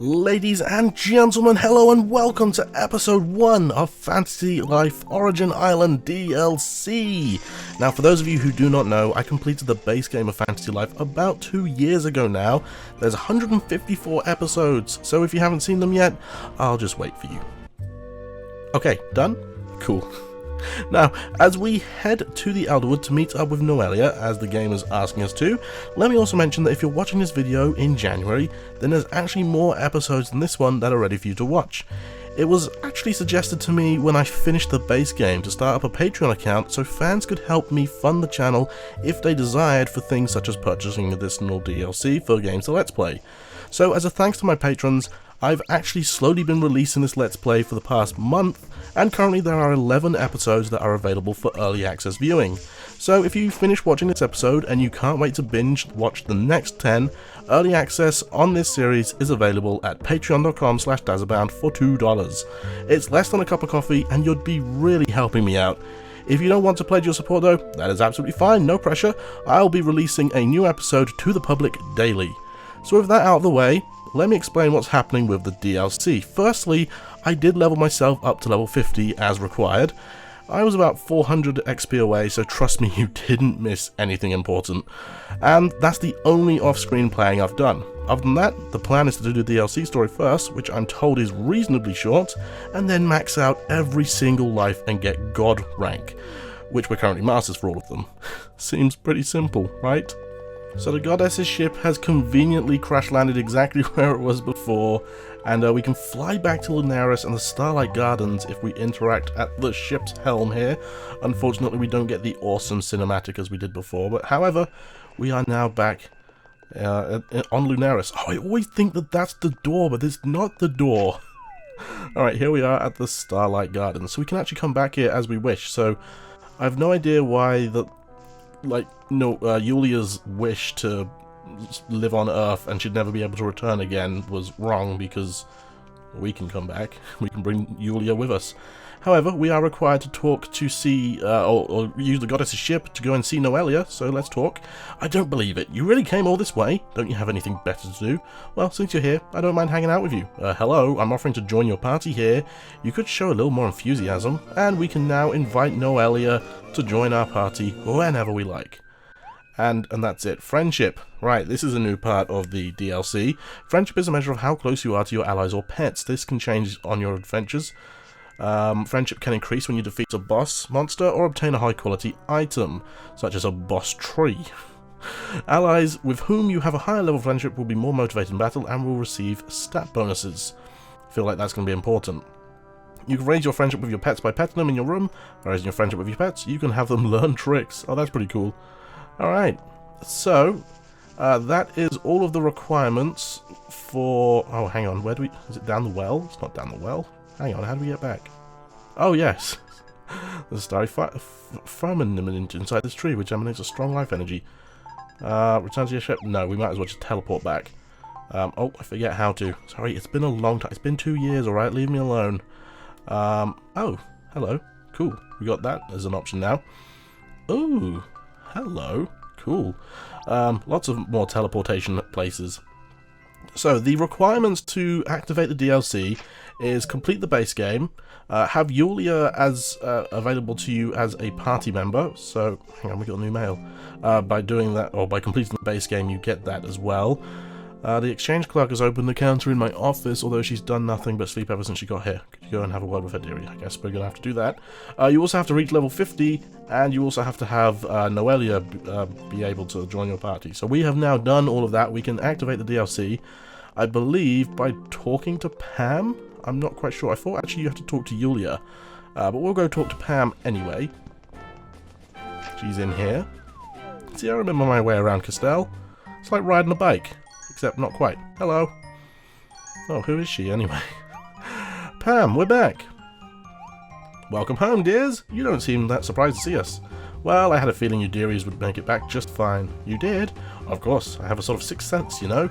Ladies and gentlemen, hello and welcome to episode 1 of Fantasy Life Origin Island DLC. Now, for those of you who do not know, I completed the base game of Fantasy Life about 2 years ago now. There's 154 episodes, so if you haven't seen them yet, I'll just wait for you. Okay, done? Cool. Now, as we head to the Elderwood to meet up with Noelia, as the game is asking us to, let me also mention that if you're watching this video in January, then there's actually more episodes than this one that are ready for you to watch. It was actually suggested to me when I finished the base game to start up a Patreon account so fans could help me fund the channel if they desired for things such as purchasing additional DLC for games to Let's Play. So as a thanks to my patrons, I've actually slowly been releasing this Let's Play for the past month, and currently there are 11 episodes that are available for early access viewing. So if you finish watching this episode and you can't wait to binge watch the next 10, early access on this series is available at patreon.com/dazzabound for $2. It's less than a cup of coffee and you'd be really helping me out. If you don't want to pledge your support though, that is absolutely fine, no pressure. I'll be releasing a new episode to the public daily. So with that out of the way, let me explain what's happening with the DLC. Firstly, I did level myself up to level 50 as required. I was about 400 XP away, so trust me, you didn't miss anything important. And that's the only off-screen playing I've done. Other than that, the plan is to do the DLC story first, which I'm told is reasonably short, and then max out every single life and get God rank, which we're currently masters for all of them. Seems pretty simple, right? So the goddess's ship has conveniently crash landed exactly where it was before, and we can fly back to Linares and the Starlight Gardens if we interact at the ship's helm here. Unfortunately, we don't get the awesome cinematic as we did before, but however, we are now back on Linares. Oh, I always think that that's the door, but it's not the door. Alright, here we are at the Starlight Gardens, so we can actually come back here as we wish. So I have no idea why Yulia's wish to live on Earth and she'd never be able to return again was wrong, because we can come back. We can bring Yulia with us. However, we are required to talk to see, or use the goddess's ship to go and see Noelia, so let's talk. I don't believe it. You really came all this way? Don't you have anything better to do? Well, since you're here, I don't mind hanging out with you. Hello, I'm offering to join your party here. You could show a little more enthusiasm, and we can now invite Noelia to join our party whenever we like. And that's it. Friendship. Right, this is a new part of the DLC. Friendship is a measure of how close you are to your allies or pets. This can change on your adventures. Friendship can increase when you defeat a boss monster or obtain a high quality item, such as a boss tree. Allies with whom you have a higher level friendship will be more motivated in battle and will receive stat bonuses. I feel like that's going to be important. You can raise your friendship with your pets by petting them in your room. By raising your friendship with your pets, you can have them learn tricks. Oh, that's pretty cool. Alright, so that is all of the requirements for... Oh, hang on, where do we... Is it down the well? It's not down the well. Hang on, how do we get back? Oh, yes. There's a starry firmament inside this tree, which emanates a strong life energy. Return to your ship? No, we might as well just teleport back. Oh, I forget how to. Sorry, it's been a long time. It's been 2 years, alright? Leave me alone. Oh, hello. Cool. We got that as an option now. Ooh. Hello, cool. Lots of more teleportation places. So the requirements to activate the DLC is complete the base game, have Yulia as available to you as a party member. So hang on, we got a new mail. By doing that, or by completing the base game, you get that as well. The exchange clerk has opened the counter in my office, although she's done nothing but sleep ever since she got here. Could you go and have a word with her, dearie? I guess we're going to have to do that. You also have to reach level 50, and you also have to have Noelia be able to join your party. So we have now done all of that. We can activate the DLC, I believe, by talking to Pam? I'm not quite sure. I thought actually you have to talk to Yulia. But we'll go talk to Pam anyway. She's in here. See, I remember my way around Castell. It's like riding a bike. Except not quite. Hello. Oh, who is she anyway? Pam, we're back. Welcome home, dears. You don't seem that surprised to see us. Well, I had a feeling you dearies would make it back just fine. You did? Of course, I have a sort of sixth sense, you know.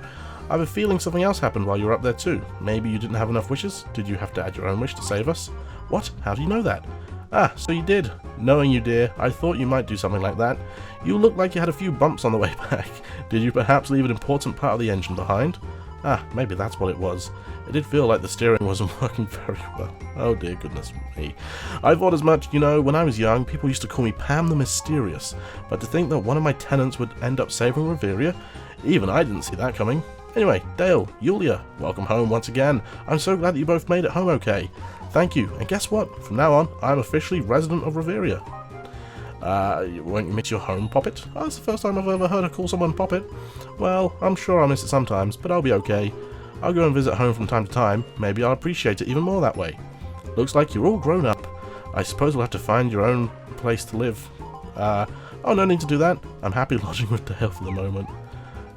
I have a feeling something else happened while you were up there too. Maybe you didn't have enough wishes? Did you have to add your own wish to save us? What? How do you know that? Ah, so you did. Knowing you, dear, I thought you might do something like that. You looked like you had a few bumps on the way back. Did you perhaps leave an important part of the engine behind? Ah, maybe that's what it was. It did feel like the steering wasn't working very well. Oh dear goodness me. I thought as much, you know, when I was young, people used to call me Pam the Mysterious, but to think that one of my tenants would end up saving Reveria, even I didn't see that coming. Anyway, Dale, Yulia, welcome home once again. I'm so glad that you both made it home okay. Thank you, and guess what? From now on, I'm officially resident of Reveria. Won't you miss your home, Poppet? Oh, that's the first time I've ever heard her call someone Poppet. Well, I'm sure I'll miss it sometimes, but I'll be okay. I'll go and visit home from time to time. Maybe I'll appreciate it even more that way. Looks like you're all grown up. I suppose we'll have to find your own place to live. Oh, no need to do that. I'm happy lodging with Dale for the moment.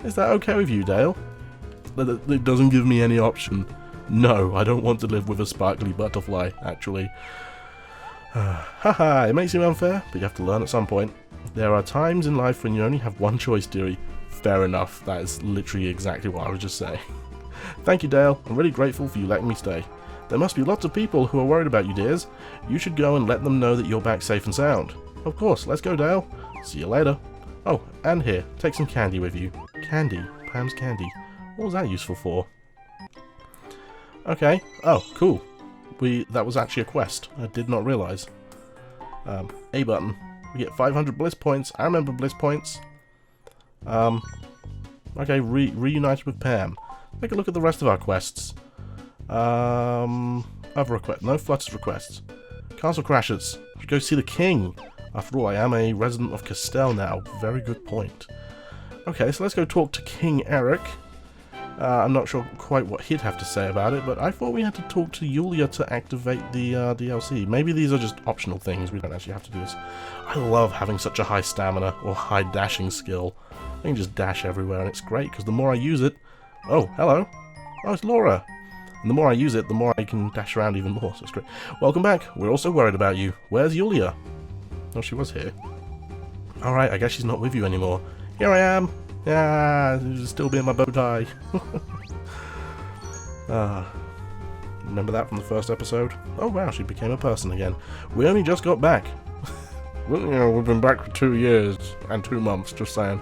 Is that okay with you, Dale? It doesn't give me any option. No, I don't want to live with a sparkly butterfly, actually. Haha, it may seem unfair, but you have to learn at some point. There are times in life when you only have one choice, dearie. Fair enough, that is literally exactly what I was just saying. Thank you, Dale. I'm really grateful for you letting me stay. There must be lots of people who are worried about you, dears. You should go and let them know that you're back safe and sound. Of course, let's go, Dale. See you later. Oh, and here, take some candy with you. Candy? Pam's candy. What was that useful for? Okay. Oh, cool. That was actually a quest. I did not realise. A button. We get 500 bliss points. I remember bliss points. Okay, reunited with Pam. Take a look at the rest of our quests. Other requests. No Flutter's requests. Castle Crashers. Should go see the king. After all, I am a resident of Castell now. Very good point. Okay, so let's go talk to King Eric. I'm not sure quite what he'd have to say about it, but I thought we had to talk to Yulia to activate the DLC. Maybe these are just optional things, we don't actually have to do this. I love having such a high stamina or high dashing skill. I can just dash everywhere and it's great, because the more I use it... Oh, hello! Oh, it's Laura! And the more I use it, the more I can dash around even more, so it's great. Welcome back, we're also worried about you. Where's Yulia? Oh, she was here. Alright, I guess she's not with you anymore. Here I am! Yeah, still be in my bow tie. Remember that from the first episode? Oh wow, she became a person again. We only just got back. Well, you know, we've been back for 2 years and 2 months, just saying.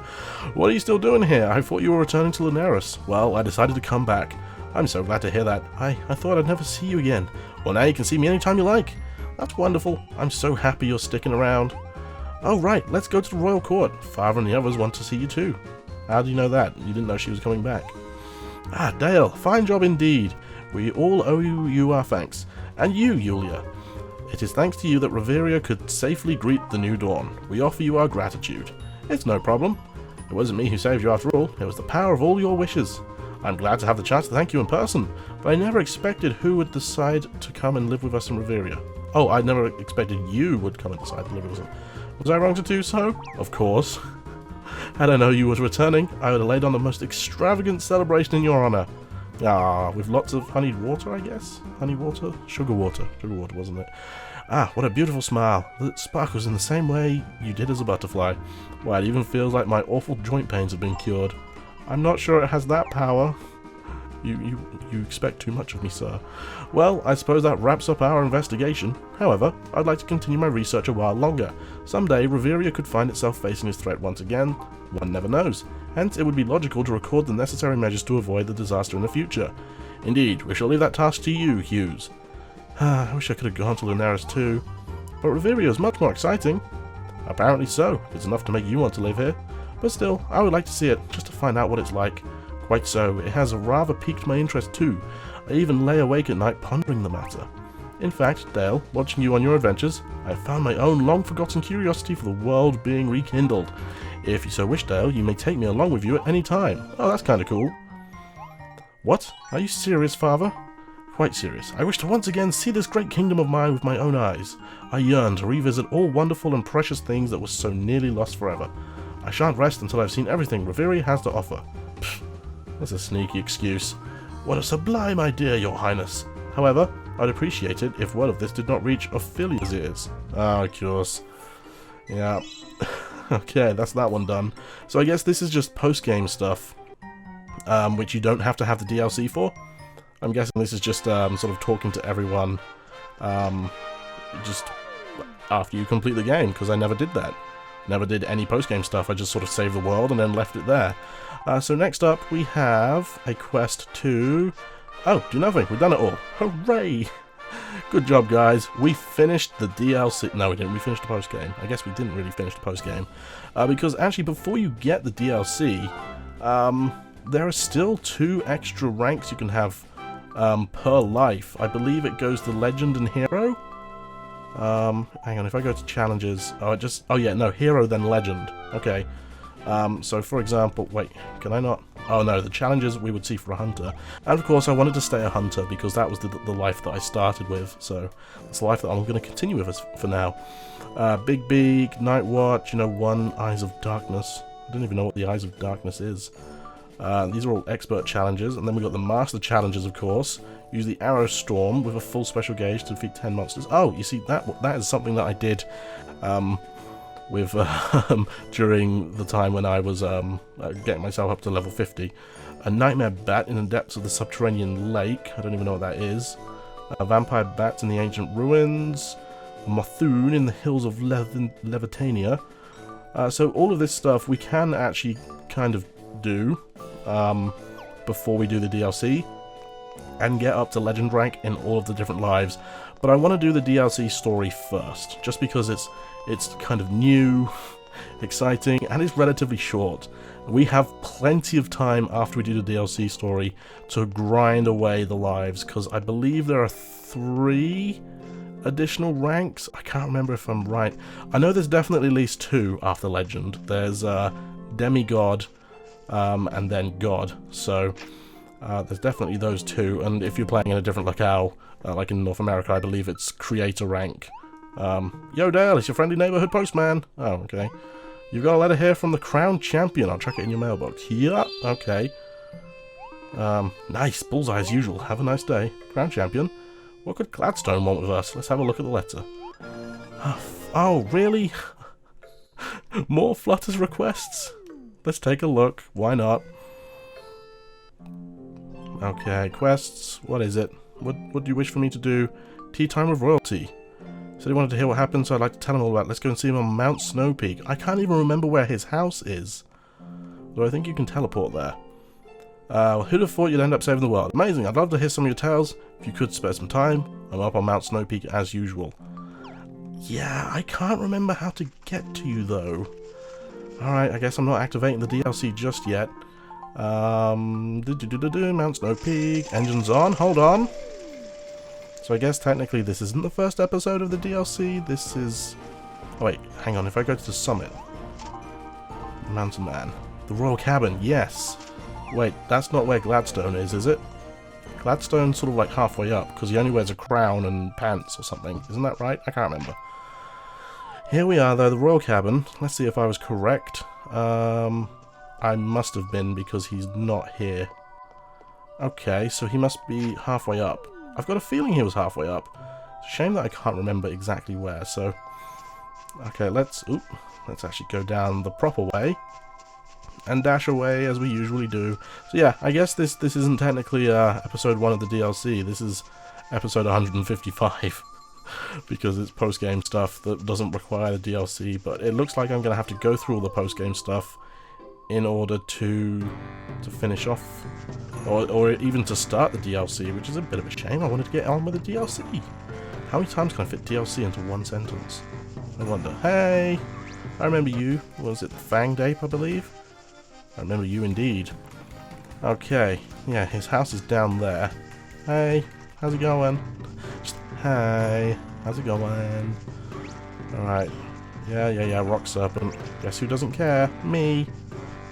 What are you still doing here? I thought you were returning to Linares. Well, I decided to come back. I'm so glad to hear that. I thought I'd never see you again. Well, now you can see me anytime you like. That's wonderful. I'm so happy you're sticking around. Oh right, let's go to the royal court. Father and the others want to see you too. How do you know that? You didn't know she was coming back. Ah, Dale, fine job indeed. We all owe you our thanks. And you, Yulia. It is thanks to you that Reveria could safely greet the new dawn. We offer you our gratitude. It's no problem. It wasn't me who saved you after all. It was the power of all your wishes. I'm glad to have the chance to thank you in person, but I never expected who would decide to come and live with us in Reveria. Oh, I never expected you would come and decide to live with us. Was I wrong to do so? Of course. Had I known you was returning, I would have laid on the most extravagant celebration in your honour. Ah, with lots of honeyed water, I guess? Honey water? Sugar water. Sugar water, wasn't it? Ah, what a beautiful smile. It sparkles in the same way you did as a butterfly. Why, it even feels like my awful joint pains have been cured. I'm not sure it has that power. You expect too much of me, sir. Well, I suppose that wraps up our investigation. However, I'd like to continue my research a while longer. Someday, Reveria could find itself facing this threat once again. One never knows. Hence, it would be logical to record the necessary measures to avoid the disaster in the future. Indeed, we shall leave that task to you, Hughes. I wish I could have gone to Linares too. But Reveria is much more exciting. Apparently so, if it's enough to make you want to live here. But still, I would like to see it, just to find out what it's like. Quite so, it has rather piqued my interest too. I even lay awake at night pondering the matter. In fact, Dale, watching you on your adventures, I have found my own long-forgotten curiosity for the world being rekindled. If you so wish, Dale, you may take me along with you at any time. Oh, that's kinda cool. What? Are you serious, Father? Quite serious. I wish to once again see this great kingdom of mine with my own eyes. I yearn to revisit all wonderful and precious things that were so nearly lost forever. I shan't rest until I've seen everything Reveria has to offer. Pfft, that's a sneaky excuse. What a sublime idea, Your Highness. However, I'd appreciate it if word of this did not reach Ophelia's ears. Ah, of course. Yeah. Okay, that's that one done. So I guess this is just post-game stuff, which you don't have to have the DLC for. I'm guessing this is just sort of talking to everyone just after you complete the game, because I never did that. never did any post-game stuff. I just sort of saved the world and then left it there. So next up, we have a quest to... Oh, do nothing. We've done it all. Hooray! Good job, guys. We finished the DLC. No, we didn't. We finished the post-game. I guess we didn't really finish the post-game. Because actually, before you get the DLC, there are still 2 extra ranks you can have per life. I believe it goes to Legend and Hero. Hang on, if I go to Challenges... Oh, yeah, no, Hero then Legend. Okay. So, for example... Wait, can I not... Oh no, the challenges we would see for a hunter. And of course I wanted to stay a hunter because that was the life that I started with, so it's the life that I'm going to continue with for now. Big Beak, Night Watch, you know, 1 Eyes of Darkness. I don't even know what the Eyes of Darkness is. These are all expert challenges, and then we've got the master challenges, of course. Use the Arrow Storm with a full special gauge to defeat 10 monsters. Oh, you see, that is something that I did with during the time when I was getting myself up to level 50. A Nightmare Bat in the depths of the subterranean lake. I don't even know what that is. Vampire Bats in the ancient ruins. Mothoon in the hills of Levitania. So all of this stuff we can actually kind of do before we do the DLC and get up to legend rank in all of the different lives. But I want to do the DLC story first, just because it's kind of new, exciting, and it's relatively short. We have plenty of time after we do the DLC story to grind away the lives, because I believe there are 3 additional ranks. I can't remember if I'm right. I know there's definitely at least 2 after Legend. There's Demigod and then God. So there's definitely those 2, and if you're playing in a different locale, like in North America, I believe it's Creator rank. Yo Dale, it's your friendly neighborhood postman. Oh, okay. You've got a letter here from the Crown Champion. I'll check it in your mailbox. Yeah, okay. Nice. Bullseye as usual. Have a nice day. Crown Champion. What could Gladstone want with us? Let's have a look at the letter. Oh, really? More Flutter's requests? Let's take a look. Why not? Okay, quests. What is it? What do you wish for me to do? Tea time with royalty. Said he wanted to hear what happened, so I'd like to tell him all about it. Let's go and see him on Mount Snow Peak. I can't even remember where his house is. Though I think you can teleport there. Who'd have thought you'd end up saving the world? Amazing, I'd love to hear some of your tales. If you could spare some time, I'm up on Mount Snow Peak as usual. Yeah, I can't remember how to get to you though. Alright, I guess I'm not activating the DLC just yet. Mount Snow Peak, engines on, hold on. So I guess technically this isn't the first episode of the DLC, this is... Oh wait, hang on, if I go to the summit... Mountain Man. The Royal Cabin, yes! Wait, that's not where Gladstone is it? Gladstone's sort of like halfway up, because he only wears a crown and pants or something, isn't that right? I can't remember. Here we are though, the Royal Cabin. Let's see if I was correct. I must have been, because he's not here. Okay, so he must be halfway up. I've got a feeling he was halfway up. It's a shame that I can't remember exactly where, so... Okay, let's actually go down the proper way. And dash away as we usually do. So yeah, I guess this isn't technically episode 1 of the DLC. This is episode 155. Because it's post-game stuff that doesn't require the DLC. But it looks like I'm going to have to go through all the post-game stuff in order to finish off, or even to start the DLC, which is a bit of a shame. I wanted to get on with the DLC. How many times can I fit DLC into one sentence? I wonder. Hey, I remember you. Was it the Fanged Ape, I believe? I remember you indeed. Okay, yeah, his house is down there. Hey, how's it going? Just, hey, how's it going? Alright. Yeah, Rock Serpent. Guess who doesn't care? Me.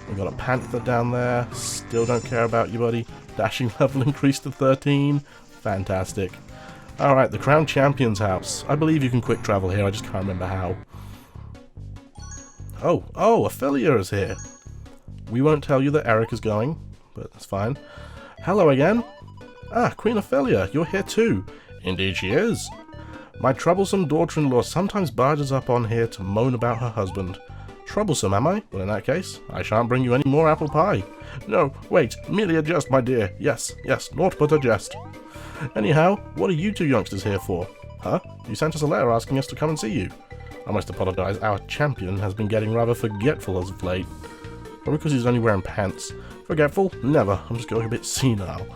We've got a Panther down there. Still don't care about you, buddy. Dashing level increased to 13. Fantastic. Alright, the Crown Champion's house. I believe you can quick travel here, I just can't remember how. Oh, Ophelia is here. We won't tell you that Eric is going, but that's fine. Hello again. Ah, Queen Ophelia, you're here too. Indeed she is. My troublesome daughter-in-law sometimes barges up on here to moan about her husband. Troublesome, am I? Well, in that case, I shan't bring you any more apple pie. No, wait, merely a jest, my dear. Yes, naught but a jest. Anyhow, what are you 2 youngsters here for? Huh? You sent us a letter asking us to come and see you. I must apologise, our champion has been getting rather forgetful as of late. Probably because he's only wearing pants. Forgetful? Never. I'm just going a bit senile.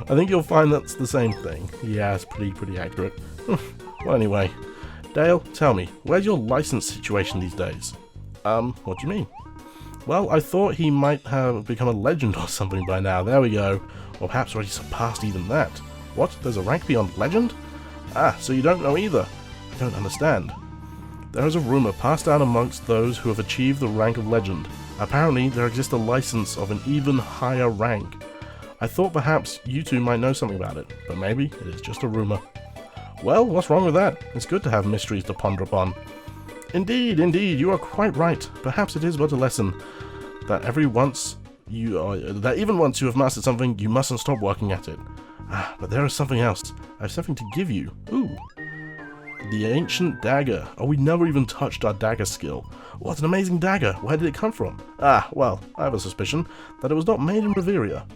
I think you'll find that's the same thing. Yeah, it's pretty accurate. Well, anyway. Dale, tell me, where's your license situation these days? What do you mean? Well, I thought he might have become a legend or something by now. There we go. Or perhaps already surpassed even that. What? There's a rank beyond legend? Ah, so you don't know either. I don't understand. There is a rumour passed down amongst those who have achieved the rank of legend. Apparently, there exists a license of an even higher rank. I thought perhaps you two might know something about it, but maybe it is just a rumour. Well, what's wrong with that? It's good to have mysteries to ponder upon. Indeed, you are quite right. Perhaps it is but a lesson that even once you have mastered something, you mustn't stop working at it. Ah, but there is something else. I have something to give you. Ooh. The ancient dagger. Oh, we never even touched our dagger skill. What an amazing dagger. Where did it come from? Ah, well, I have a suspicion that it was not made in Reveria.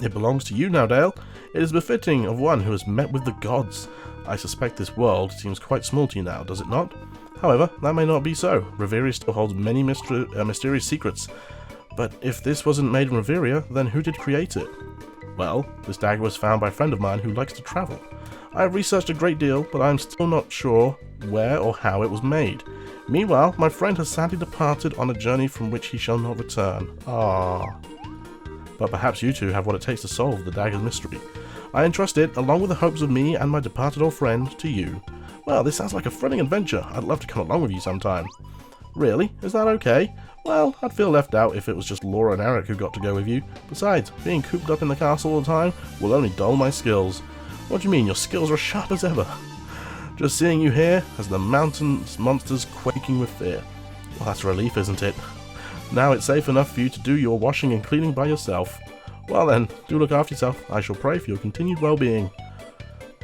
It belongs to you now, Dale. It is befitting of one who has met with the gods. I suspect this world seems quite small to you now, does it not? However, that may not be so. Reveria still holds many mysterious secrets. But if this wasn't made in Reveria, then who did create it? Well, this dagger was found by a friend of mine who likes to travel. I have researched a great deal, but I am still not sure where or how it was made. Meanwhile, my friend has sadly departed on a journey from which he shall not return. Ah. But perhaps you two have what it takes to solve the dagger's mystery. I entrust it, along with the hopes of me and my departed old friend, to you. Well, this sounds like a thrilling adventure. I'd love to come along with you sometime. Really? Is that okay? Well, I'd feel left out if it was just Laura and Eric who got to go with you. Besides, being cooped up in the castle all the time will only dull my skills. What do you mean, your skills are as sharp as ever? Just seeing you here has the mountain's monsters quaking with fear. Well, that's a relief, isn't it? Now it's safe enough for you to do your washing and cleaning by yourself. Well then, do look after yourself. I shall pray for your continued well-being.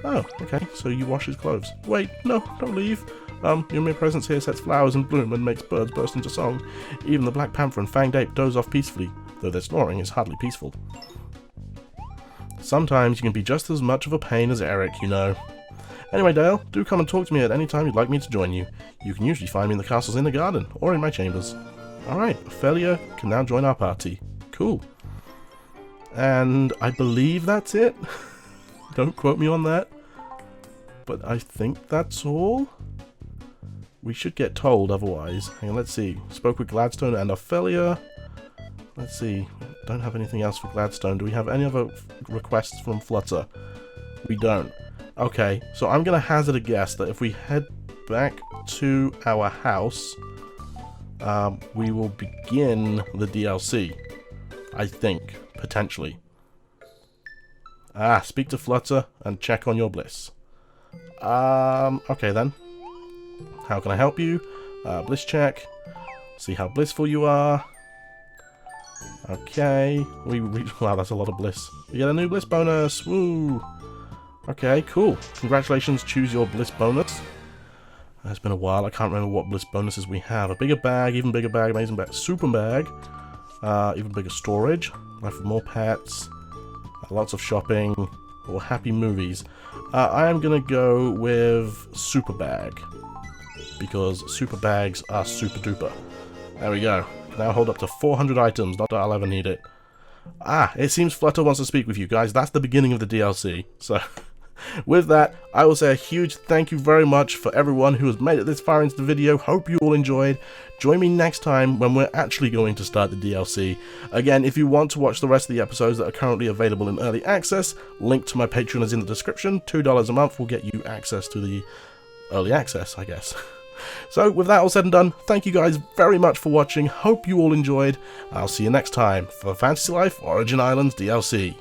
Oh, okay, so you wash his clothes. Wait, no, don't leave. Your mere presence here sets flowers in bloom and makes birds burst into song. Even the Black Panther and Fanged Ape doze off peacefully, though their snoring is hardly peaceful. Sometimes you can be just as much of a pain as Eric, you know. Anyway, Dale, do come and talk to me at any time you'd like me to join you. You can usually find me in the castle's inner garden, or in my chambers. Alright, Ophelia can now join our party. Cool. And I believe that's it. Don't quote me on that. But I think that's all. We should get told otherwise. Hang on, let's see. Spoke with Gladstone and Ophelia. Let's see. Don't have anything else for Gladstone. Do we have any other requests from Flutter? We don't. Okay, so I'm going to hazard a guess that if we head back to our house, we will begin the DLC. I think, potentially. Speak to Flutter and check on your bliss. Okay then. How can I help you? Bliss check. See how blissful you are. Okay. Wow, that's a lot of bliss. We get a new bliss bonus. Woo! Okay, cool. Congratulations, choose your bliss bonus. It's been a while, I can't remember what bliss bonuses we have. A bigger bag, even bigger bag, amazing bag, super bag, even bigger storage, life with more pets, lots of shopping, or happy movies. I am going to go with super bag, because super bags are super duper. There we go. Now hold up to 400 items, not that I'll ever need it. It seems Flutter wants to speak with you guys. That's the beginning of the DLC, so... With that, I will say a huge thank you very much for everyone who has made it this far into the video. Hope you all enjoyed. Join me next time when we're actually going to start the DLC. Again, if you want to watch the rest of the episodes that are currently available in early access, link to my Patreon is in the description. $2 a month will get you access to the early access, I guess. So, with that all said and done, thank you guys very much for watching. Hope you all enjoyed. I'll see you next time for Fantasy Life Origin Islands DLC.